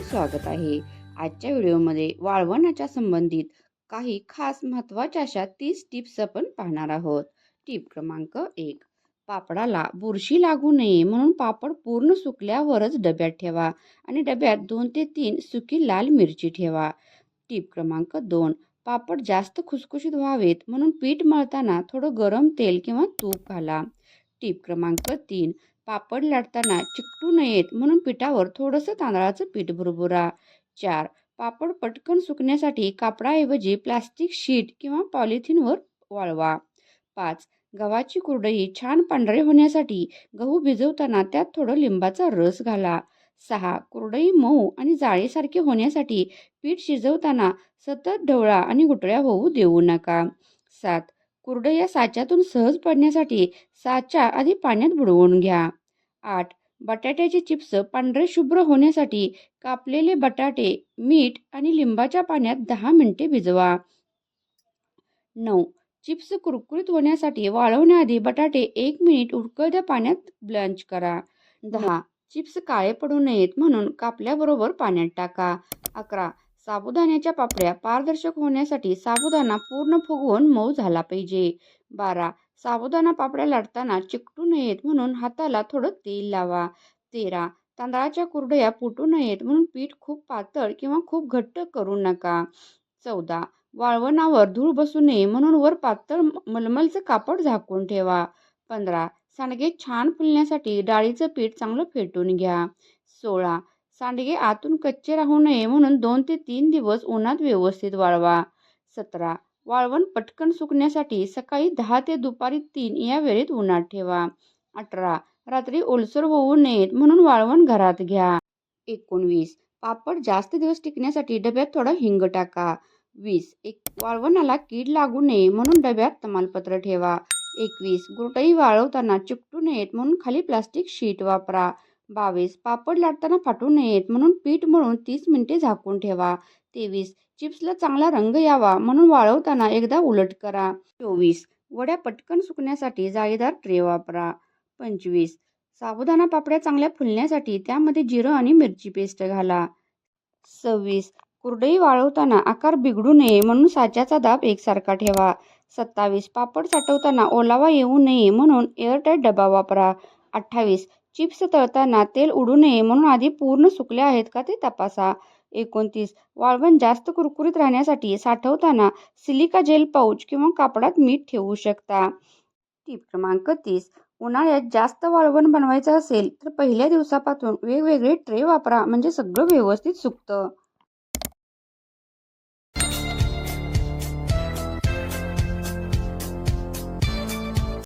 स्वागत आहे. आजच्या व्हिडिओमध्ये वाळवणाच्या संबंधित काही खास महत्त्वाच्या अशा 30 टिप्स आपण पाहणार आहोत. टिप क्रमांक 1. पापडाला बुरशी लागू नये म्हणून पापड पूर्ण सुकल्यावरच डब्यात ठेवा आणि डब्यात 2 ते 3 सुकी लाल मिरची ठेवा. टिप क्रमांक 2. पापड जास्त खुसखुशीत व्हावेत म्हणून पीठ मळताना थोडं गरम तेल किंवा तूप घाला. टिप क्रमांक 3. पापड लाटताना चिकटू नयेत म्हणून पिठावर थोडंसं तांदळाचं पीठ भुरभुरा. 4. पापड पटकन सुकण्यासाठी कापडाऐवजी प्लास्टिक शीट किंवा पॉलिथिनवर वाळवा. 5. गव्हाची कुरडई छान पांढरे होण्यासाठी गहू भिजवताना त्यात थोडं लिंबाचा रस घाला. 6. कुरडई मऊ आणि जाळीसारखी होण्यासाठी पीठ शिजवताना सतत ढवळा आणि गुठळ्या होऊ देऊ नका. 7. कुरडया साच्यातून सहज पडण्यासाठी साचा आधी पाण्यात बुडवून घ्या. 8. बटाट्याचे चिप्स पांढरे शुभ्र होण्यासाठी कापलेले बटाटे मीठ आणि लिंबाच्या पाण्यात 10 मिनिटे भिजवा. 9. चिप्स कुरकुरीत होण्यासाठी वाळवण्याआधी बटाटे 1 मिनिट उकळत्या पाण्यात ब्लँच करा. 10. चिप्स काळे पडू नयेत म्हणून कापल्याबरोबर पाण्यात टाका. 11. साबुदाण्याच्या पापड्या पारदर्शक होण्यासाठी साबुदाणा पूर्ण फुगवून मऊ झाला पाहिजे. 12. साबुदाणा पापड्या लाटताना चिकटू नयेत म्हणून हाताला थोडं तेल लावा. 13. तांदळाच्या कुरडया फुटू नयेत म्हणून पीठ खूप पातळ किंवा खूप घट्ट करू नका. 14. वाळवणावर धूळ बसू नये म्हणून वर पातळ मलमलचं कापड झाकून ठेवा. 15. सांडगे छान फुलण्यासाठी डाळीचं पीठ चांगलं फेटून घ्या. 16. सांडगे आतून कच्चे राहू नये म्हणून 2 ते 3 दिवस उन्हात व्यवस्थित वाळवा. 17. वाळवण पटकन सुकण्यासाठी सकाळी 10 ते दुपारी 3 या वेळेत उन्हात ठेवा. 18. रात्री ओलसर होऊ नयेत म्हणून वाळवण घरात घ्या. 19. पापड जास्त दिवस टिकण्यासाठी डब्यात थोडा हिंग टाका. 20. वाळवणाला कीड लागू नये म्हणून डब्यात तमालपत्र ठेवा. 21. कुरडई वाळवताना चिकटू नयेत म्हणून खाली प्लास्टिक शीट वापरा. 22. पापड लाटताना फाटू नयेत म्हणून पीठ मळून 30 मिनिटे झाकून ठेवा. 23. चिप्सला चांगला रंग यावा म्हणून वाळवताना एकदा उलट करा. 24. वड्या पटकन सुकण्यासाठी जाळीदार ट्रे वापरा. 25. साबुदाणा पापड्या चांगल्या फुलण्यासाठी त्यामध्ये जिरं आणि मिरची पेस्ट घाला. 26. कुरडई वाळवताना आकार बिघडू नये म्हणून साच्याचा दाब एकसारखा ठेवा. 27. पापड साठवताना ओलावा येऊ नये म्हणून एअरटाईट डबा वापरा. 28. चिप्स तळताना तेल उडू नये म्हणून आधी पूर्ण सुकले आहेत का ते तपासा. 29. वाळवण जास्त कुरकुरीत राहण्यासाठी साठवताना सिलिका जेल पाऊच किंवा कापडात मीठ ठेवू शकता. टिप क्रमांक 30. उन्हाळ्यात जास्त वाळवण बनवायचं असेल तर पहिल्या दिवसापासून वेगवेगळे ट्रे वापरा म्हणजे सगळं व्यवस्थित सुकतं.